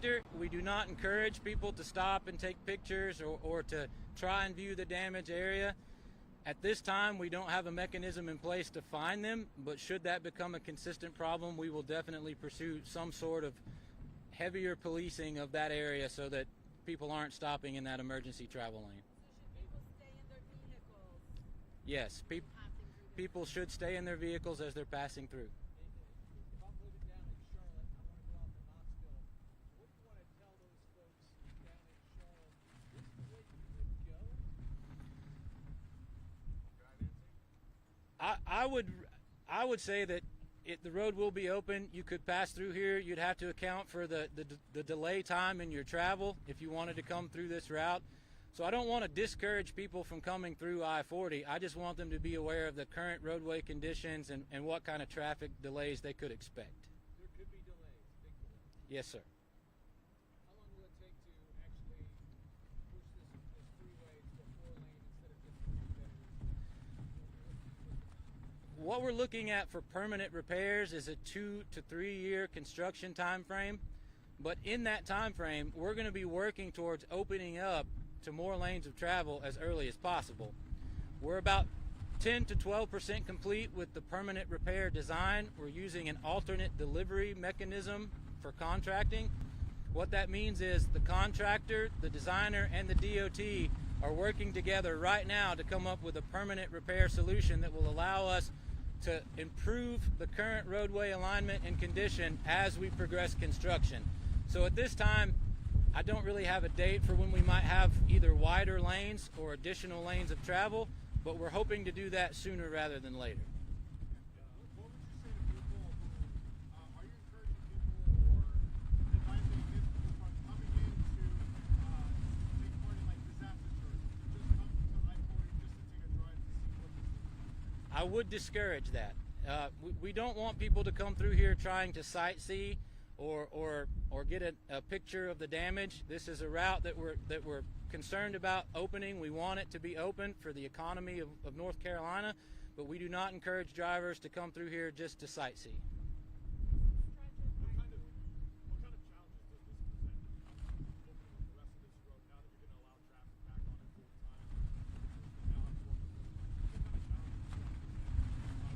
contractor, we do not encourage people to stop and take pictures or to try and view the damaged area. At this time, we don't have a mechanism in place to find them, but should that become a consistent problem, we will definitely pursue some sort of heavier policing of that area so that people aren't stopping in that emergency travel lane. So should people stay in their vehicles? Yes, people should stay in their vehicles as they're passing through. If I'm living down in Charlotte, I want to go out to Knoxville. What do you want to tell those folks down in Charlotte? What's the way you would go? I would say that the road will be open. You could pass through here. You'd have to account for the delay time in your travel if you wanted to come through this route. So I don't want to discourage people from coming through I-40. I just want them to be aware of the current roadway conditions and what kind of traffic delays they could expect. There could be delays, big delays. Yes, sir. How long will it take to actually push this freeway to a 4-lane instead of just a 2-lane? What we're looking at for permanent repairs is a 2 to 3 year construction time frame. But in that time frame, we're going to be working towards opening up to more lanes of travel as early as possible. We're about 10 to 12% complete with the permanent repair design. We're using an alternate delivery mechanism for contracting. What that means is the contractor, the designer, and the DOT are working together right now to come up with a permanent repair solution that will allow us to improve the current roadway alignment and condition as we progress construction. So at this time, I don't really have a date for when we might have either wider lanes or additional lanes of travel, but we're hoping to do that sooner rather than later. What would you say to people who, are you encouraging people or advising people from coming in to take part in like disaster tours, just come to I-40 just to take a drive to see what this is? I would discourage that. We don't want people to come through here trying to sightsee or get a picture of the damage. This is a route that we're concerned about opening. We want it to be open for the economy of North Carolina, but we do not encourage drivers to come through here just to sightsee. What kind of challenges does this present opening up the rest of this road now that you're going to allow traffic back on it full time? Now have to work with what kind of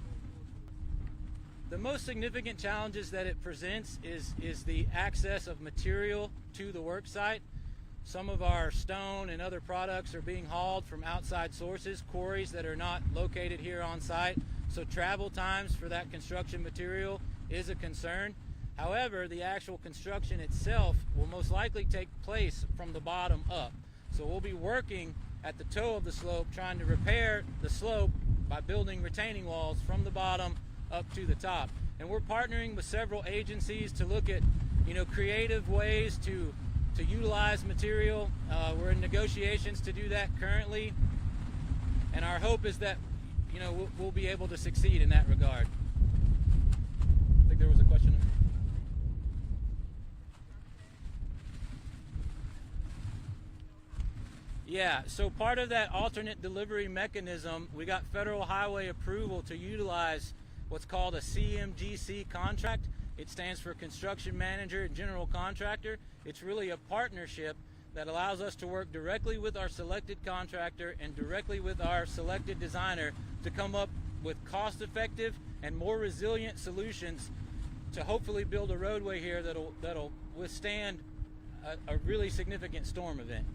challenges does that present? The most significant challenges that it presents is the access of material to the work site. Some of our stone and other products are being hauled from outside sources, quarries that are not located here on site. So travel times for that construction material is a concern. However, the actual construction itself will most likely take place from the bottom up. So we'll be working at the toe of the slope, trying to repair the slope by building retaining walls from the bottom up to the top. And we're partnering with several agencies to look at, creative ways to utilize material. We're in negotiations to do that currently, and our hope is that we'll be able to succeed in that regard. I think there was a question. Yeah, so part of that alternate delivery mechanism, we got federal highway approval to utilize what's called a CMGC contract. It stands for Construction Manager and General Contractor. It's really a partnership that allows us to work directly with our selected contractor and directly with our selected designer to come up with cost-effective and more resilient solutions to hopefully build a roadway here that'll withstand a really significant storm event.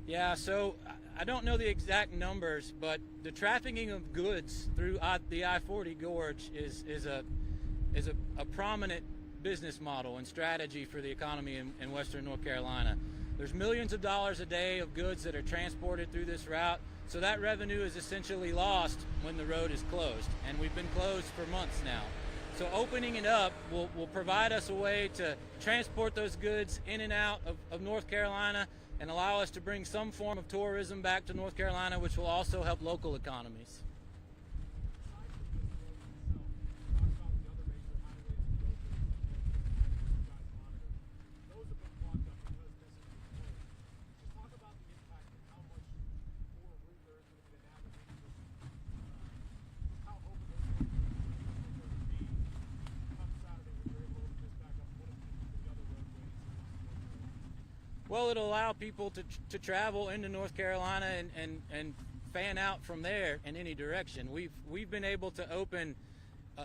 Yeah, so I don't know the exact numbers, but the trafficking of goods through the I-40 gorge is a prominent business model and strategy for the economy in Western North Carolina. There's millions of dollars a day of goods that are transported through this route, so that revenue is essentially lost when the road is closed, and we've been closed for months now. So opening it up will provide us a way to transport those goods in and out of North Carolina and allow us to bring some form of tourism back to North Carolina, which will also help local economies. Well, it'll allow people to travel into North Carolina and fan out from there in any direction. We've been able to open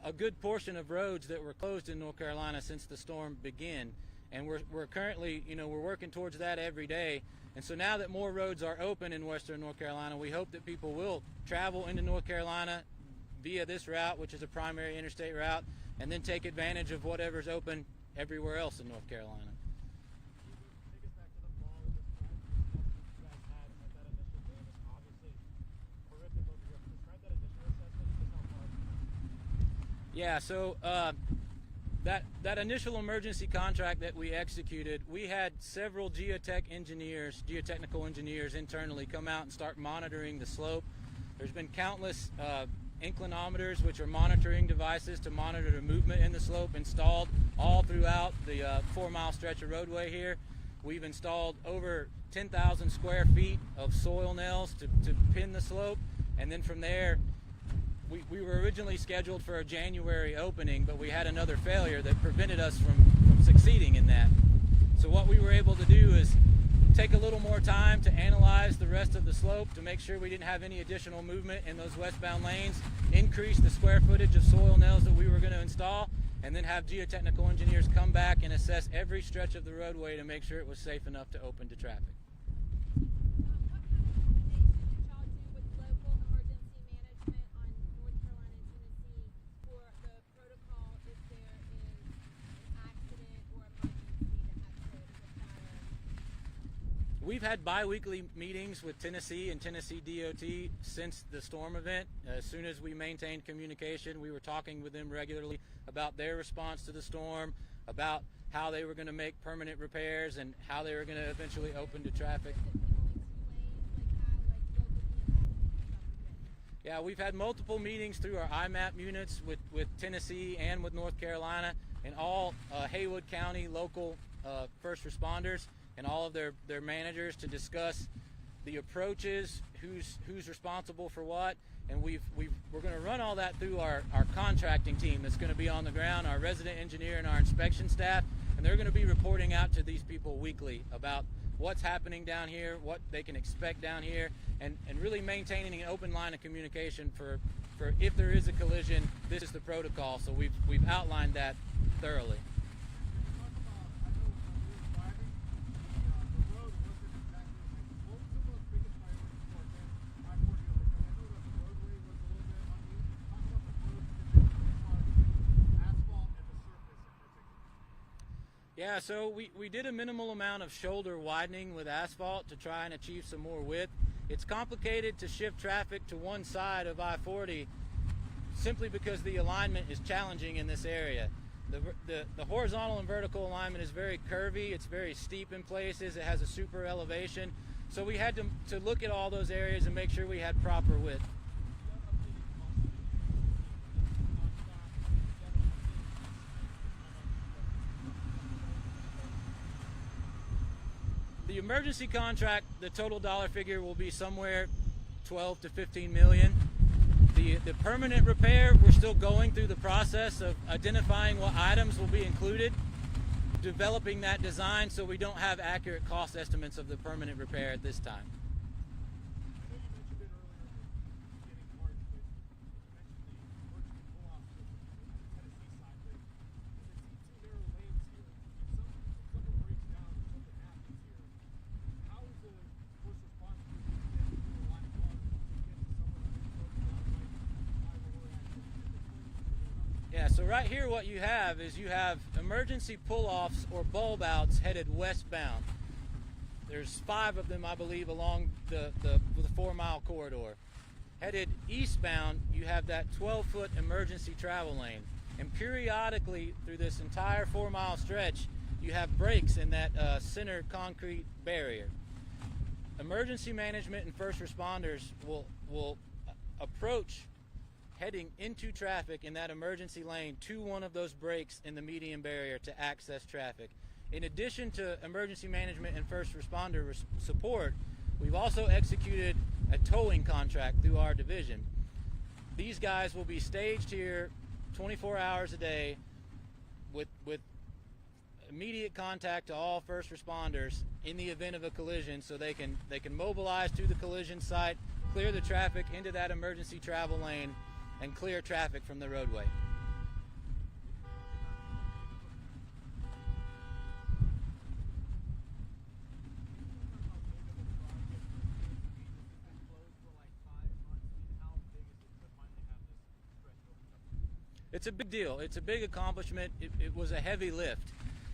a good portion of roads that were closed in North Carolina since the storm began, and we're currently, we're working towards that every day. And so now that more roads are open in western North Carolina, we hope that people will travel into North Carolina via this route, which is a primary interstate route, and then take advantage of whatever's open everywhere else in North Carolina. Take us back to the fall and describe the assessment you guys had at that initial day. It's obviously horrific over here. Describe that initial assessment and just how far it's come. Yeah, so that initial emergency contract that we executed, we had several geotechnical engineers internally come out and start monitoring the slope. There's been countless inclinometers, which are monitoring devices to monitor the movement in the slope, installed all throughout the 4-mile stretch of roadway here. We've installed over 10,000 square feet of soil nails to pin the slope, and then from there, we were originally scheduled for a January opening, but we had another failure that prevented us from succeeding in that. So what we were able to do is take a little more time to analyze the rest of the slope to make sure we didn't have any additional movement in those westbound lanes, increase the square footage of soil nails that we were going to install, and then have geotechnical engineers come back and assess every stretch of the roadway to make sure it was safe enough to open to traffic. We've had bi-weekly meetings with Tennessee and Tennessee DOT since the storm event. As soon as we maintained communication, we were talking with them regularly about their response to the storm, about how they were going to make permanent repairs, and how they were going to eventually open to traffic. Yeah, we've had multiple meetings through our IMAP units with Tennessee and with North Carolina, and all Haywood County local first responders and all of their managers to discuss the approaches, who's responsible for what, and we're going to run all that through our contracting team that's going to be on the ground, our resident engineer and our inspection staff, and they're going to be reporting out to these people weekly about what's happening down here, what they can expect down here, and really maintaining an open line of communication for if there is a collision, this is the protocol. So we've outlined that thoroughly. Yeah, so we did a minimal amount of shoulder widening with asphalt to try and achieve some more width. It's complicated to shift traffic to one side of I-40 simply because the alignment is challenging in this area. The horizontal and vertical alignment is very curvy, it's very steep in places, it has a super elevation. So we had to look at all those areas and make sure we had proper width. The emergency contract, the total dollar figure will be somewhere 12 to 15 million. The permanent repair, we're still going through the process of identifying what items will be included, developing that design so we don't have accurate cost estimates of the permanent repair at this time. Yeah, so right here what you have is you have emergency pull-offs or bulb outs headed westbound. There's 5 of them, I believe, along the 4-mile corridor. Headed eastbound, you have that 12-foot emergency travel lane. And periodically through this entire 4-mile stretch, you have breaks in that center concrete barrier. Emergency management and first responders will approach heading into traffic in that emergency lane to one of those breaks in the median barrier to access traffic. In addition to emergency management and first responder support, we've also executed a towing contract through our division. These guys will be staged here 24 hours a day with immediate contact to all first responders in the event of a collision, so they can mobilize to the collision site, clear the traffic into that emergency travel lane, and clear traffic from the roadway. It's a big deal. It's a big accomplishment. It was a heavy lift.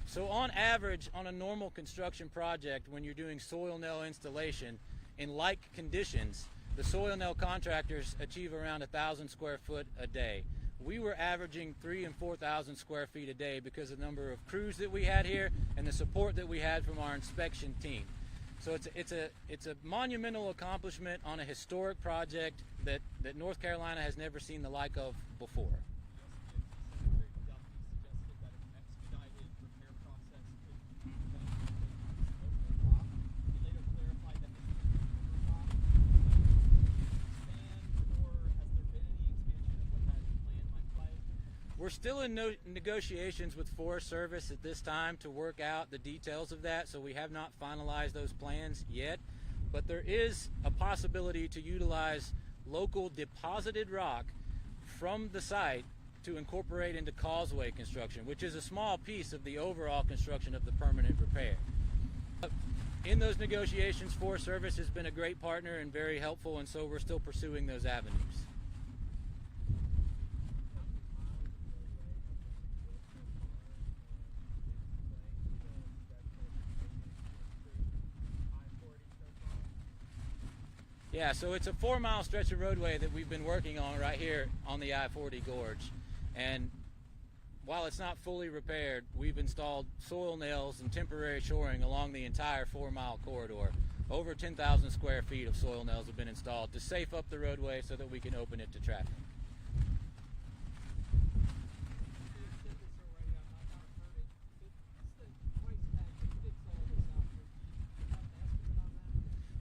So on average, on a normal construction project, when you're doing soil nail installation in like conditions, the soil nail contractors achieve around 1,000 square foot a day. We were averaging 3,000 and 4,000 square feet a day because of the number of crews that we had here and the support that we had from our inspection team. So it's a monumental accomplishment on a historic project that North Carolina has never seen the like of before. We're still in negotiations with Forest Service at this time to work out the details of that, so we have not finalized those plans yet. But there is a possibility to utilize local deposited rock from the site to incorporate into causeway construction, which is a small piece of the overall construction of the permanent repair. In those negotiations, Forest Service has been a great partner and very helpful, and so we're still pursuing those avenues. Yeah, so it's a 4-mile stretch of roadway that we've been working on right here on the I-40 gorge. And while it's not fully repaired, we've installed soil nails and temporary shoring along the entire 4-mile corridor. Over 10,000 square feet of soil nails have been installed to safe up the roadway so that we can open it to traffic.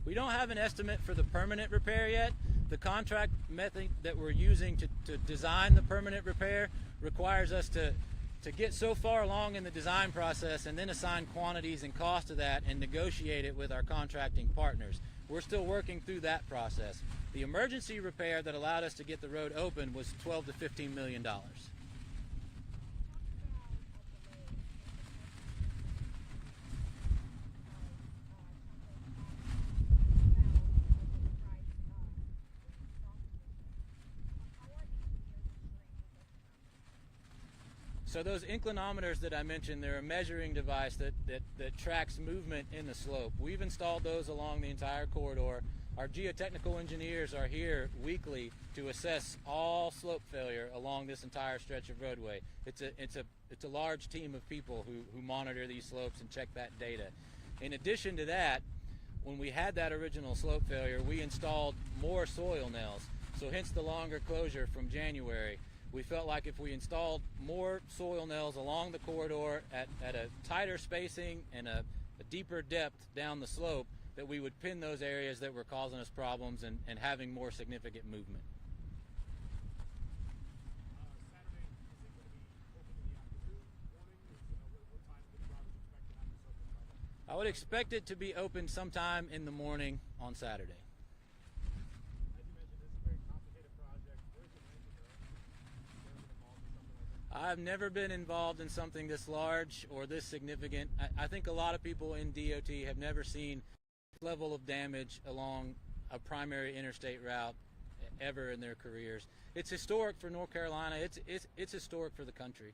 We don't have an estimate for the permanent repair yet. The contract method that we're using to design the permanent repair requires us to get so far along in the design process and then assign quantities and cost of that and negotiate it with our contracting partners. We're still working through that process. The emergency repair that allowed us to get the road open was $12 to $15 million. So those inclinometers that I mentioned, they're a measuring device that tracks movement in the slope. We've installed those along the entire corridor. Our geotechnical engineers are here weekly to assess all slope failure along this entire stretch of roadway. It's a large team of people who monitor these slopes and check that data. In addition to that, when we had that original slope failure, we installed more soil nails. So hence the longer closure from January. We felt like if we installed more soil nails along the corridor at a tighter spacing and a deeper depth down the slope, that we would pin those areas that were causing us problems and having more significant movement. Saturday, is it going to be open in the afternoon, morning? What time do the drivers expect to have this open by? I would expect it to be open sometime in the morning on Saturday. As you mentioned, this is a very complicated project. Where's the engineer? I've never been involved in something this large or this significant. I think a lot of people in DOT have never seen this level of damage along a primary interstate route ever in their careers. It's historic for North Carolina. It's historic for the country.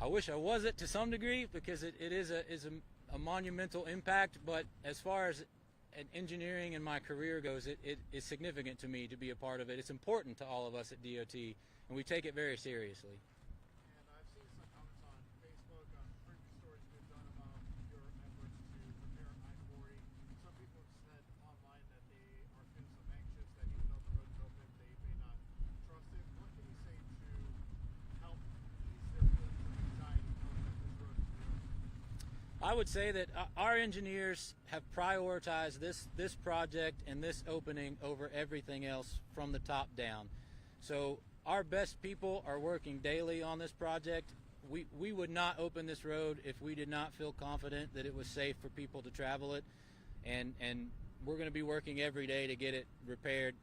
I wish I was it to some degree because it is a monumental impact, but as far as engineering and my career goes, it is significant to me to be a part of it. It's important to all of us at DOT, and we take it very seriously. And I've seen some comments on Facebook, previous stories we've done about your efforts to repair I-40. Some people have said online that they are feeling some anxious that even though the road is open, they may not trust it. What can you say to help ease their feelings of anxiety knowing that this road is real? I would say that our engineers have prioritized this project and this opening over everything else from the top down. So our best people are working daily on this project. we would not open this road if we did not feel confident that it was safe for people to travel it, and we're going to be working every day to get it repaired.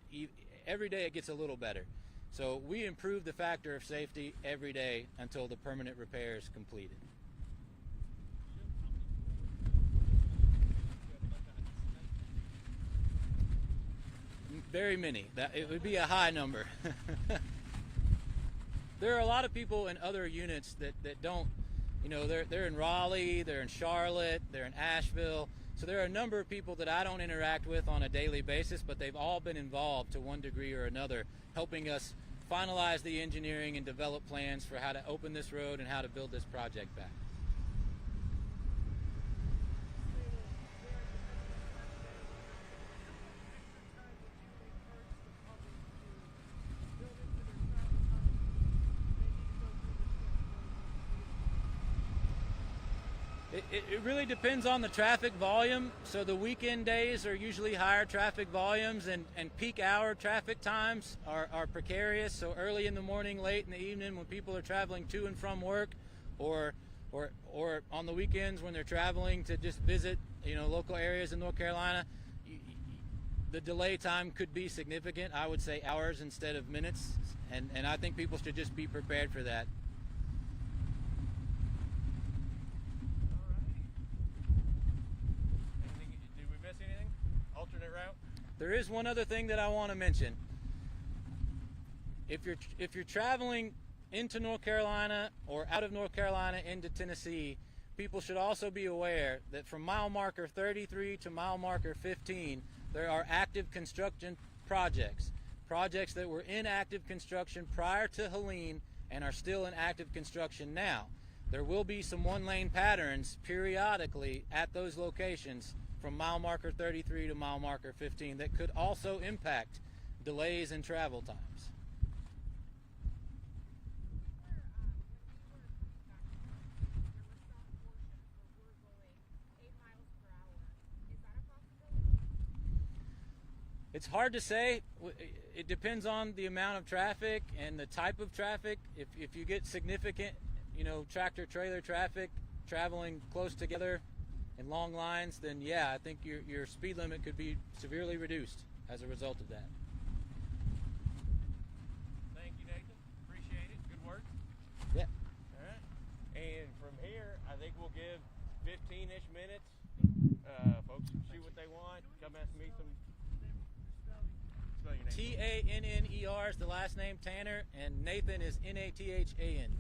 Every day it gets a little better. So we improve the factor of safety every day until the permanent repair is completed. Very many. It would be a high number. There are a lot of people in other units that don't, you know, they're in Raleigh, they're in Charlotte, they're in Asheville. So there are a number of people that I don't interact with on a daily basis, but they've all been involved to one degree or another, helping us finalize the engineering and develop plans for how to open this road and how to build this project back. It really depends on the traffic volume. So the weekend days are usually higher traffic volumes, and peak hour traffic times are precarious. So early in the morning, late in the evening, when people are traveling to and from work, or on the weekends when they're traveling to just visit, you know, local areas in North Carolina, the delay time could be significant. I would say hours instead of minutes, and I think people should just be prepared for that. Alternate route? There is one other thing that I want to mention. If you're traveling into North Carolina or out of North Carolina into Tennessee, people should also be aware that from mile marker 33 to mile marker 15, there are active construction projects that were in active construction prior to Helene and are still in active construction now. There will be some one-lane patterns periodically at those locations from mile marker 33 to mile marker 15 that could also impact delays in travel times. It's hard to say. It depends on the amount of traffic and the type of traffic. If you get significant, you know, tractor trailer traffic traveling close together in long lines, then yeah, I think your speed limit could be severely reduced as a result of that. Thank you, Nathan. Appreciate it. Good work. Yeah. All right. And from here, I think we'll give 15-ish minutes. Folks shoot what they want. Come ask me some. Spell your name. Tanner is the last name, Tanner, and Nathan is Nathan.